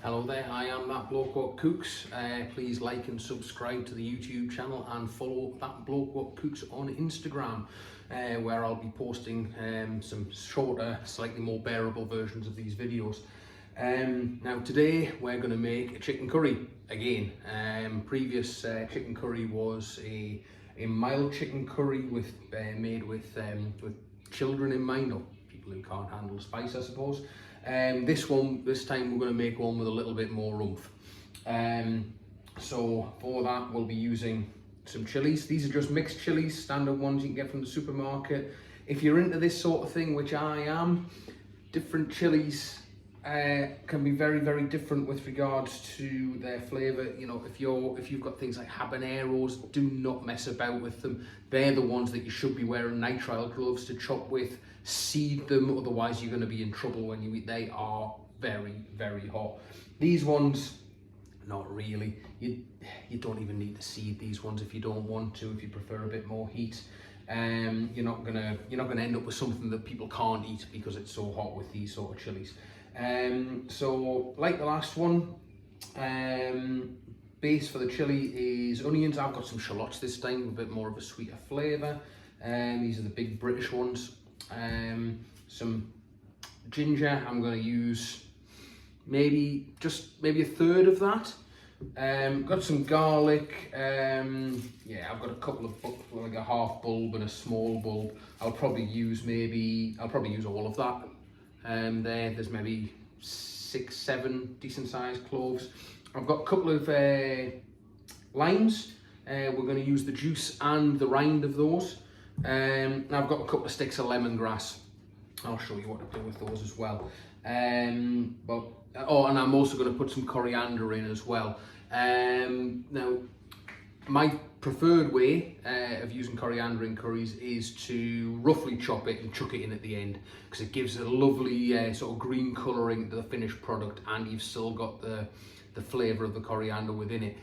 Hello there, I am That Bloke What Cooks. Please like and subscribe to the YouTube channel and follow That Bloke What Cooks on Instagram, where I'll be posting some shorter, slightly more bearable versions of these videos. Now today we're going to make a chicken curry again. Previous chicken curry was a mild chicken curry made with children in mind, or people who can't handle spice, I suppose. This time we're going to make one with a little bit more oomph. So for that we'll be using some chilies. These are just mixed chilies, standard ones you can get from the supermarket. If you're into this sort of thing, which I am, different chilies can be very, very different with regards to their flavour. You know, if you've got things like habaneros, do not mess about with them. They're the ones that you should be wearing nitrile gloves to chop with. Seed them, otherwise you're going to be in trouble when you eat. They are very, very hot. These ones, not really. You don't even need to seed these ones if you don't want to. If you prefer a bit more heat, you're not gonna end up with something that people can't eat because it's so hot with these sort of chilies. So like the last one, base for the chili is onions. I've got some shallots this time, a bit more of a sweeter flavour. These are the big British ones. Some ginger. I'm going to use maybe a third of that. Got some garlic. Yeah, I've got a couple of like a half bulb and a small bulb. I'll probably use all of that. There's maybe 6-7 decent sized cloves. I've got a couple of limes. We're going to use the juice and the rind of those. I've got a couple of sticks of lemongrass. I'll show you what to do with those as well. And I'm also going to put some coriander in as well. Now, my preferred way of using coriander in curries is to roughly chop it and chuck it in at the end, because it gives a lovely sort of green colouring to the finished product, and you've still got the flavour of the coriander within it.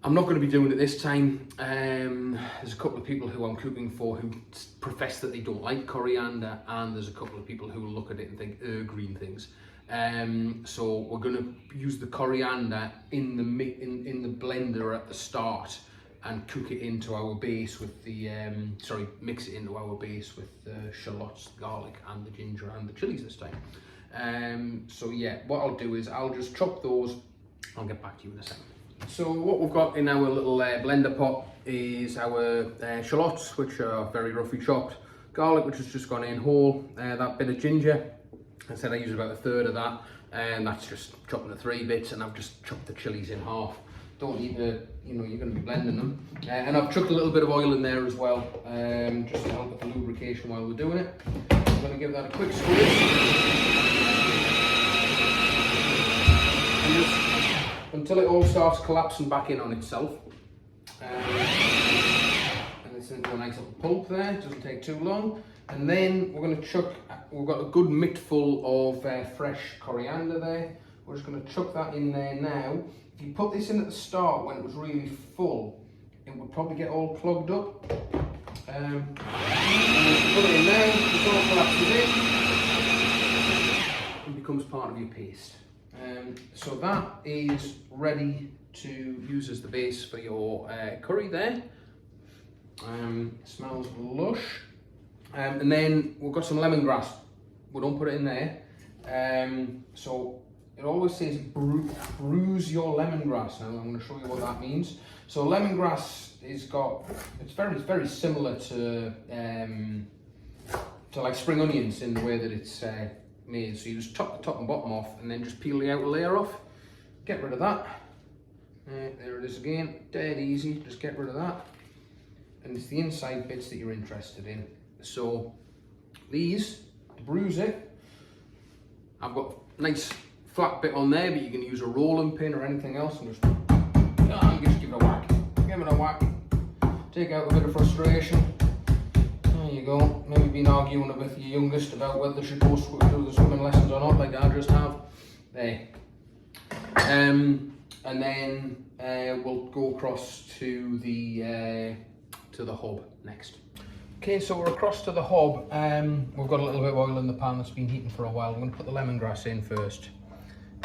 I'm not going to be doing it this time. There's a couple of people who I'm cooking for who profess that they don't like coriander, and there's a couple of people who will look at it and think, green things. So we're going to use the coriander in the blender at the start and cook it into our base with the mix it into our base with the shallots, garlic, and the ginger and the chilies this time. So yeah, what I'll do is I'll just chop those. I'll get back to you in a second. So what we've got in our little blender pot is our shallots, which are very roughly chopped, garlic, which has just gone in whole, that bit of ginger. I said I use about a third of that, and that's just chopped into 3 bits, and I've just chopped the chilies in half. Don't need to, you're going to be blending them. And I've chucked a little bit of oil in there as well, just to help with the lubrication while we're doing it. I'm going to give that a quick squeeze. Until it all starts collapsing back in on itself. And it's into a nice little pulp there, it doesn't take too long. And then we're going to chuck, we've got a good mittful of fresh coriander there. We're just going to chuck that in there now. If you put this in at the start when it was really full, it would probably get all clogged up. And put it in there, it all collapses in and becomes part of your paste. So that is ready to use as the base for your curry there. Smells lush. And then we've got some lemongrass. We don't put it in there. So it always says bruise your lemongrass. Now I'm going to show you what that means. So lemongrass it's very similar to like spring onions in the way that it's made. So you just chop the top and bottom off and then just peel the outer layer off. Get rid of that. There it is again, dead easy, just get rid of that. And it's the inside bits that you're interested in. So these, to bruise it, I've got a nice flat bit on there, but you can use a rolling pin or anything else and just give it a whack. Give it a whack. Take out a bit of frustration. There you go. Maybe been arguing with your youngest about whether they should go do the swimming lessons or not, like I just have. There. And then we'll go across to the hob next. Okay, so we're across to the hob. We've got a little bit of oil in the pan that's been heating for a while. I'm going to put the lemongrass in first.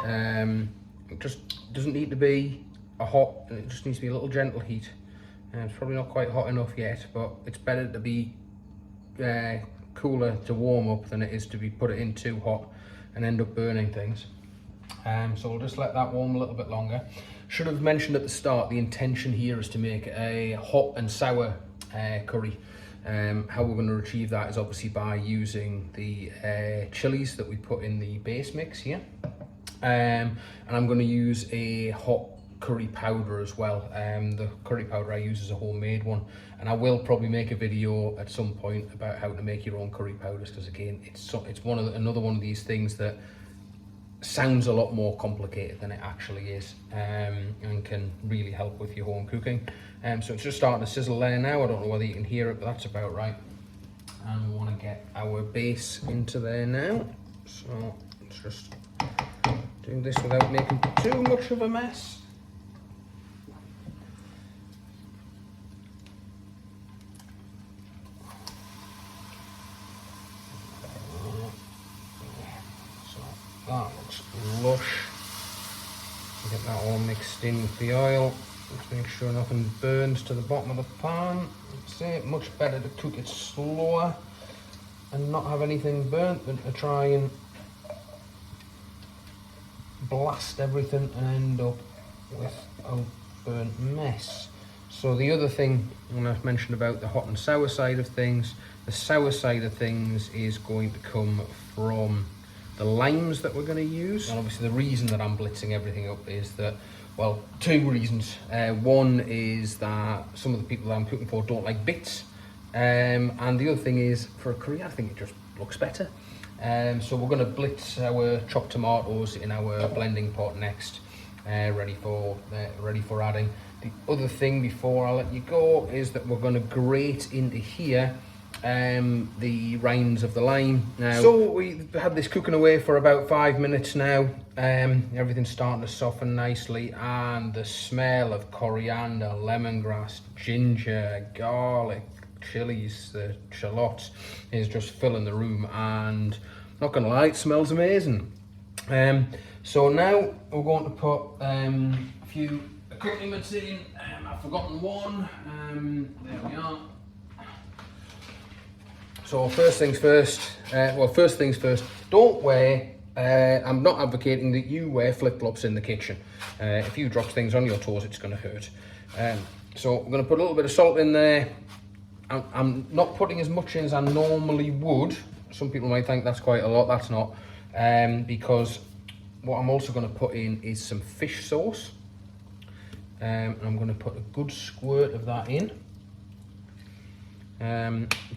It just doesn't need to be a hot, it just needs to be a little gentle heat. It's probably not quite hot enough yet, but it's better to be cooler to warm up than it is to be put it in too hot and end up burning things. So we'll just let that warm a little bit longer. Should have mentioned at the start, the intention here is to make a hot and sour curry. How we're going to achieve that is obviously by using the chilies that we put in the base mix here. And I'm going to use a hot curry powder as well. The curry powder I use is a homemade one, and I will probably make a video at some point about how to make your own curry powders, because again, it's another one of these things that sounds a lot more complicated than it actually is, and can really help with your home cooking. So it's just starting to sizzle there now. I don't know whether you can hear it, but that's about right. And we want to get our base into there now, so let's just do this without making too much of a mess. So that looks lush. Get that all mixed in with the oil. Just make sure nothing burns to the bottom of the pan. That's it. Much better to cook it slower and not have anything burnt than to try and blast everything and end up with a burnt mess. So the other thing, when I've mentioned about the hot and sour side of things, the sour side of things is going to come from the limes that we're going to use. And obviously the reason that I'm blitzing everything up is that, well, two reasons. One is that some of the people that I'm cooking for don't like bits, and the other thing is, for a curry, I think it just looks better. So we're going to blitz our chopped tomatoes in our blending pot next, ready for adding. The other thing before I let you go is that we're going to grate into here the rinds of the lime. Now, so we've had this cooking away for about 5 minutes now. Everything's starting to soften nicely, and the smell of coriander, lemongrass, ginger, garlic, chilies, the shallots is just filling the room, and not gonna lie, it smells amazing. So now we're going to put a few accompaniments in. I've forgotten one. There we are. So first things first, don't wear, I'm not advocating that you wear flip-flops in the kitchen. If you drop things on your toes, it's going to hurt. So I'm going to put a little bit of salt in there. I'm not putting as much in as I normally would. Some people might think that's quite a lot, that's not. Because what I'm also going to put in is some fish sauce. I'm going to put a good squirt of that in.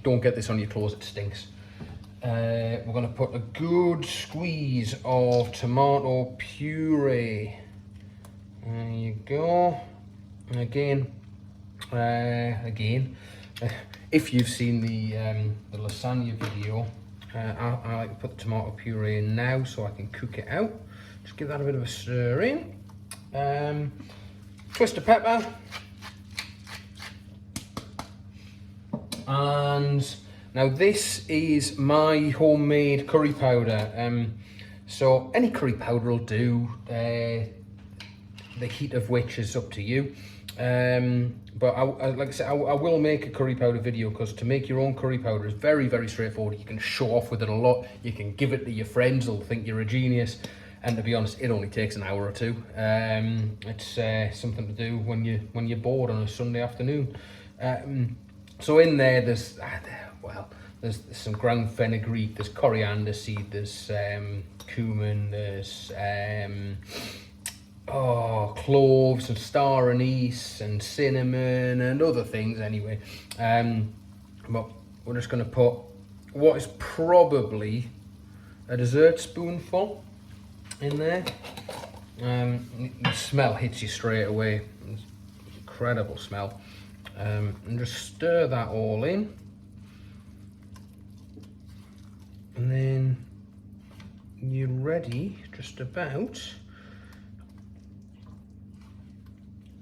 Don't get this on your clothes, it stinks. We're going to put a good squeeze of tomato puree. There you go. And again, if you've seen the lasagna video, I like to put the tomato puree in now so I can cook it out. Just give that a bit of a stir in. Twist of pepper. And now this is my homemade curry powder. So any curry powder will do, the heat of which is up to you. But like I said, I will make a curry powder video, because to make your own curry powder is very, very straightforward. You can show off with it a lot. You can give it to your friends, they'll think you're a genius. And to be honest, it only takes an hour or two. It's something to do when you're bored on a Sunday afternoon. So in there, there's some ground fenugreek, there's coriander seed, there's cumin, there's cloves and star anise and cinnamon and other things anyway. But we're just going to put what is probably a dessert spoonful in there. The smell hits you straight away. It's incredible smell. And just stir that all in, and then you're ready just about.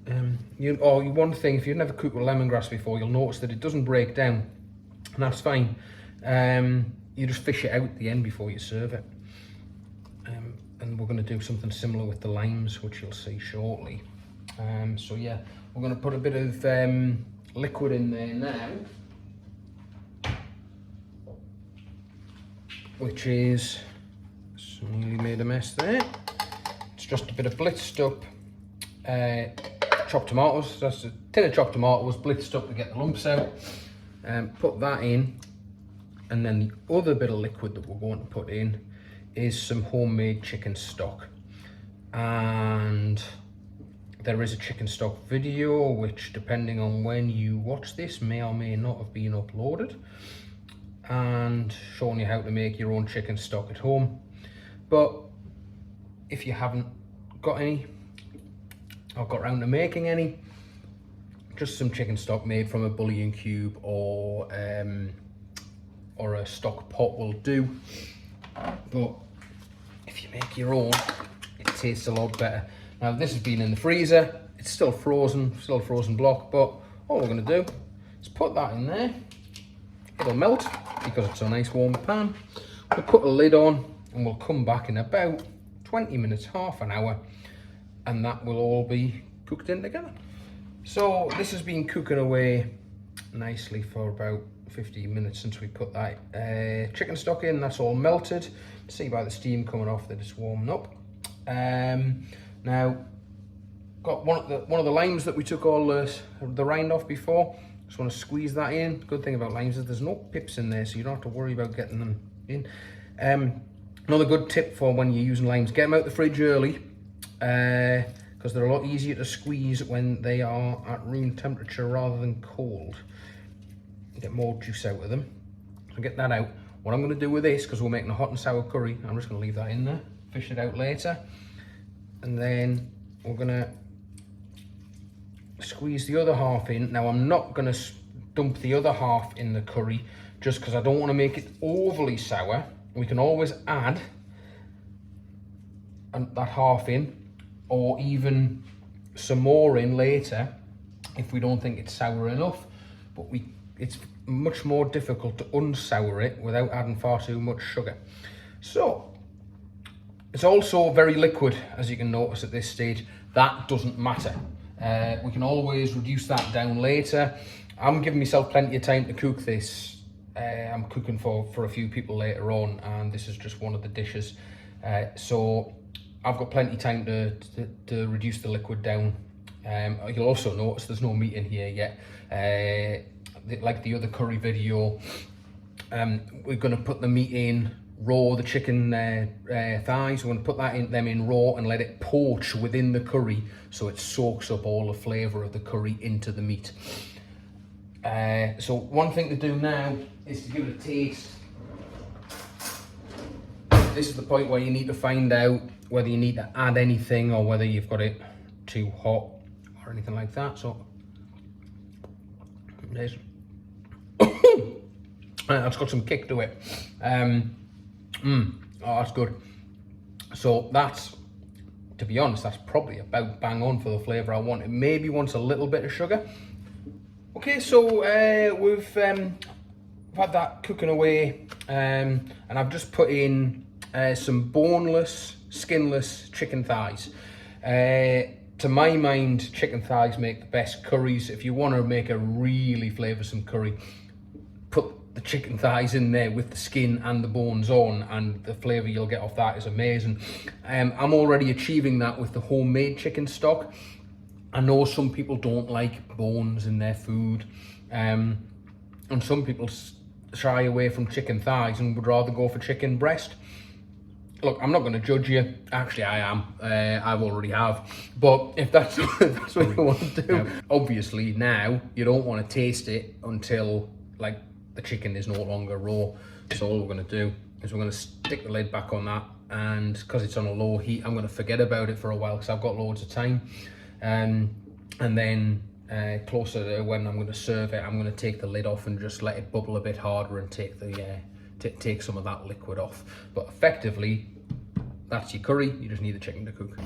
One thing, if you've never cooked with lemongrass before, you'll notice that it doesn't break down, and that's fine. You just fish it out at the end before you serve it. and we're going to do something similar with the limes, which you'll see shortly. So yeah, we're going to put a bit of liquid in there now, which is, nearly made a mess there. It's just a bit of blitzed up chopped tomatoes. That's a tin of chopped tomatoes blitzed up to get the lumps out. Put that in, and then the other bit of liquid that we're going to put in is some homemade chicken stock. And there is a chicken stock video, which depending on when you watch this may or may not have been uploaded, and showing you how to make your own chicken stock at home. But if you haven't got any, or got around to making any, just some chicken stock made from a bouillon cube or a stock pot will do. But if you make your own, it tastes a lot better. Now this has been in the freezer, it's still frozen, still a frozen block, but all we're going to do is put that in there. It'll melt because it's a nice warm pan. We'll put a lid on and we'll come back in about 20 minutes, half an hour, and that will all be cooked in together. So this has been cooking away nicely for about 15 minutes since we put that chicken stock in. That's all melted. See by the steam coming off that it's warming up. Now, got one of the limes that we took all the rind off before. Just want to squeeze that in. Good thing about limes is there's no pips in there, so you don't have to worry about getting them in. Another good tip for when you're using limes: get them out the fridge early, because they're a lot easier to squeeze when they are at room temperature rather than cold. You get more juice out of them. So get that out. What I'm going to do with this, because we're making a hot and sour curry, I'm just going to leave that in there, fish it out later, and then we're going to squeeze the other half in. Now I'm not going to dump the other half in the curry just because I don't want to make it overly sour. We can always add that half in, or even some more in later if we don't think it's sour enough, but it's much more difficult to unsour it without adding far too much sugar. So it's also very liquid, as you can notice at this stage. That doesn't matter. We can always reduce that down later. I'm giving myself plenty of time to cook this. I'm cooking for a few people later on, and this is just one of the dishes. So I've got plenty of time to reduce the liquid down. You'll also notice there's no meat in here yet. Like the other curry video, we're going to put the meat in raw, the chicken thighs. We're going to put them in raw and let it poach within the curry so it soaks up all the flavour of the curry into the meat. So one thing to do now is to give it a taste. This is the point where you need to find out whether you need to add anything or whether you've got it too hot or anything like that. So there's that's got some kick to it. Oh, that's good. So that's, to be honest, that's probably about bang on for the flavour I want. It maybe wants a little bit of sugar. Okay, so we've had that cooking away, and I've just put in some boneless, skinless chicken thighs. To my mind, chicken thighs make the best curries. If you want to make a really flavoursome curry, put the chicken thighs in there with the skin and the bones on, and the flavour you'll get off that is amazing. I'm already achieving that with the homemade chicken stock. I know some people don't like bones in their food, and some people shy away from chicken thighs and would rather go for chicken breast. Look, I'm not going to judge you. Actually, I am. I've already have. But if that's what you want to do, yeah. Obviously now you don't want to taste it until like the chicken is no longer raw. So all we're going to do is we're going to stick the lid back on that, and because it's on a low heat, I'm going to forget about it for a while because I've got loads of time. And then closer to when I'm going to serve it, I'm going to take the lid off and just let it bubble a bit harder and take take some of that liquid off. But effectively, that's your curry. You just need the chicken to cook.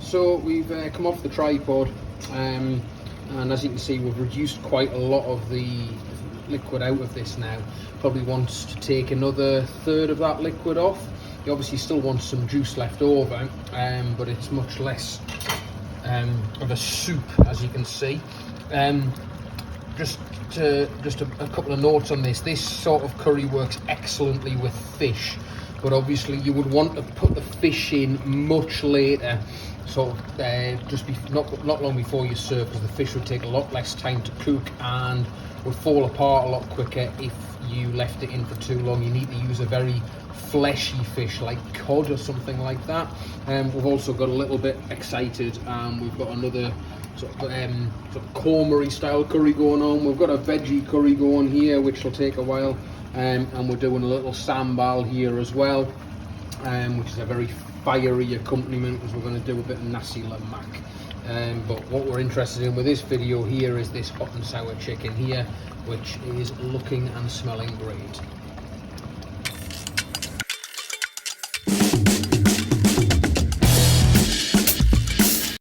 So we've come off the tripod, and as you can see, we've reduced quite a lot of the liquid out of this now. Probably wants to take another third of that liquid off. You obviously still want some juice left over, but it's much less of a soup, as you can see. Just a couple of notes on this. This sort of curry works excellently with fish, but obviously you would want to put the fish in much later, sort of just not long before you serve, because the fish would take a lot less time to cook and would fall apart a lot quicker if you left it in for too long. You need to use a very fleshy fish like cod or something like that. We've also got a little bit excited, we've got another sort of korma style curry going on. We've got a veggie curry going here, which will take a while, and we're doing a little sambal here as well, which is a very fiery accompaniment, because we're going to do a bit of nasi lemak. But what we're interested in with this video here is this hot and sour chicken here, which is looking and smelling great.